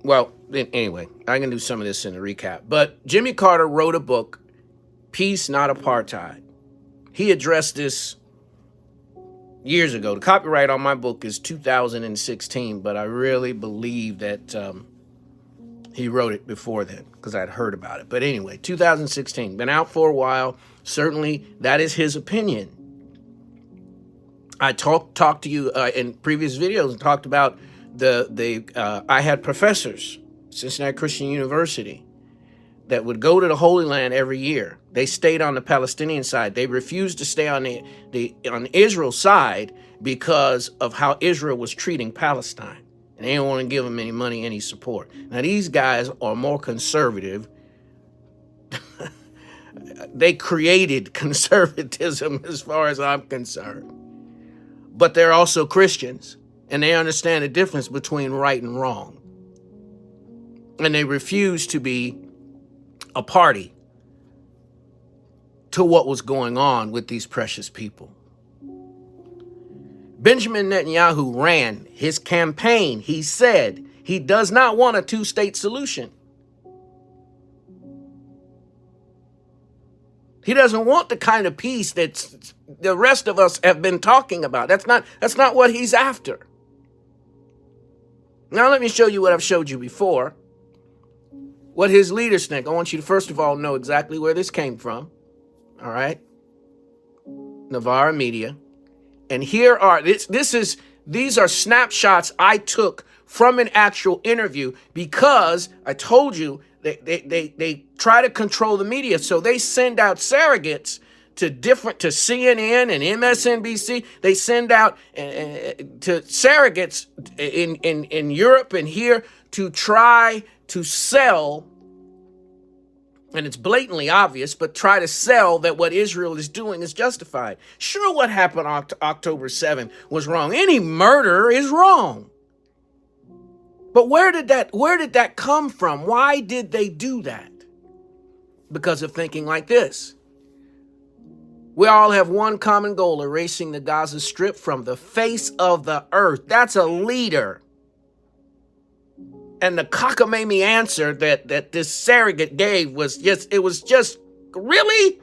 Well, anyway, I can do some of this in a recap. But Jimmy Carter wrote a book, Peace, Not Apartheid. He addressed this years ago. The copyright on my book is 2016, but I really believe that he wrote it before then because I'd heard about it. But anyway, 2016, been out for a while. Certainly, that is his opinion. I talked to you in previous videos and talked about I had professors, Cincinnati Christian University, that would go to the Holy Land every year. They stayed on the Palestinian side. They refused to stay on on Israel's side because of how Israel was treating Palestine. And they didn't want to give them any money, any support. Now, these guys are more conservative. They created conservatism as far as I'm concerned. But they're also Christians, and they understand the difference between right and wrong. And they refuse to be a party to what was going on with these precious people. Benjamin Netanyahu ran his campaign. He said he does not want a two-state solution. He doesn't want the kind of peace that the rest of us have been talking about. That's not what he's after. Now let me show you what I've showed you before. What his leaders think. I want you to first of all know exactly where this came from. All right? Navarra Media. And here are these are snapshots I took from an actual interview because I told you they try to control the media. So they send out surrogates to CNN and MSNBC. They send out to surrogates in Europe and here to try to sell, and it's blatantly obvious, but try to sell that what Israel is doing is justified. Sure, what happened on October 7th was wrong. Any murder is wrong. But where did that come from? Why did they do that? Because of thinking like this. We all have one common goal: erasing the Gaza Strip from the face of the earth. That's a leader. And the cockamamie answer that this surrogate gave was just really?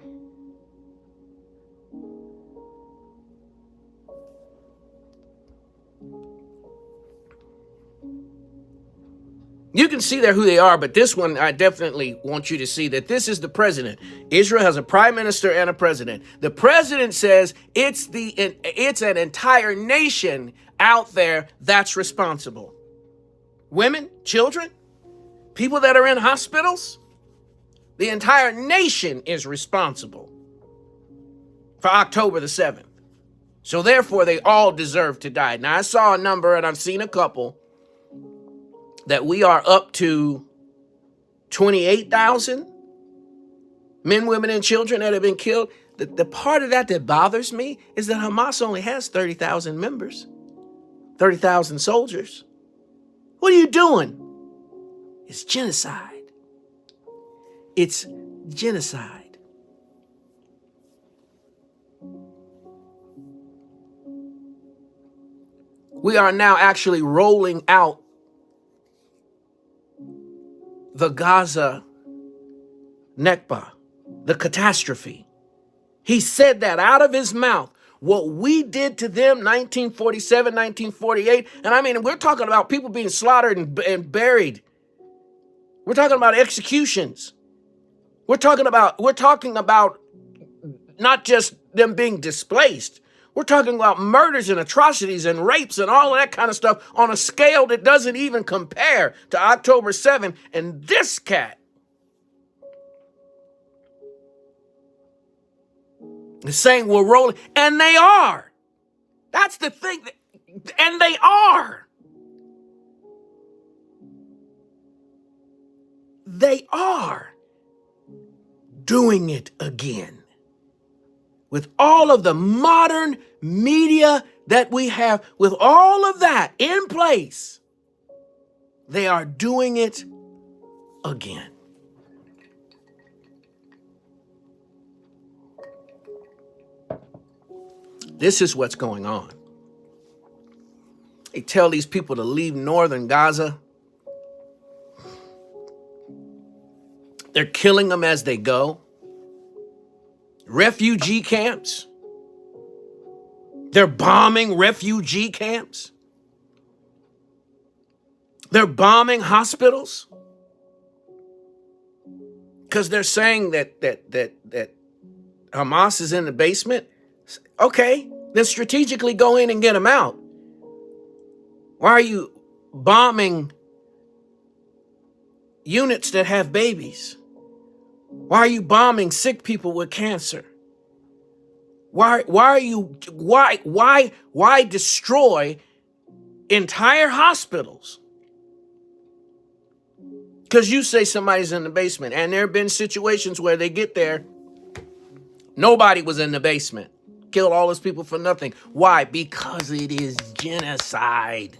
You can see there who they are, but this one, I definitely want you to see that this is the president. Israel has a prime minister and a president. The president says it's an entire nation out there that's responsible. Women, children, people that are in hospitals. The entire nation is responsible for October the 7th. So therefore, they all deserve to die. Now, I saw a number, and I've seen a couple, that we are up to 28,000 men, women, and children that have been killed. The part of that bothers me is that Hamas only has 30,000 members, 30,000 soldiers. What are you doing? It's genocide. It's genocide. We are now actually rolling out the Gaza Nakba, the catastrophe. He said that out of his mouth. What we did to them, 1947, 1948, and I mean, we're talking about people being slaughtered and buried. We're talking about executions. We're talking about not just them being displaced. We're talking about murders and atrocities and rapes and all of that kind of stuff on a scale that doesn't even compare to October 7th. And this cat is saying we're rolling, and they are. That's the thing, and they are. They are doing it again. With all of the modern media that we have, with all of that in place, they are doing it again. This is what's going on. They tell these people to leave northern Gaza. They're killing them as they go. Refugee camps. They're bombing refugee camps. They're bombing hospitals because they're saying that Hamas is in the basement. Okay, then strategically go in and get them out. Why are you bombing units that have babies? Why are you bombing sick people with cancer? Why destroy entire hospitals? Because you say somebody's in the basement, and there have been situations where they get there, nobody was in the basement. Killed all those people for nothing. Why? Because it is genocide.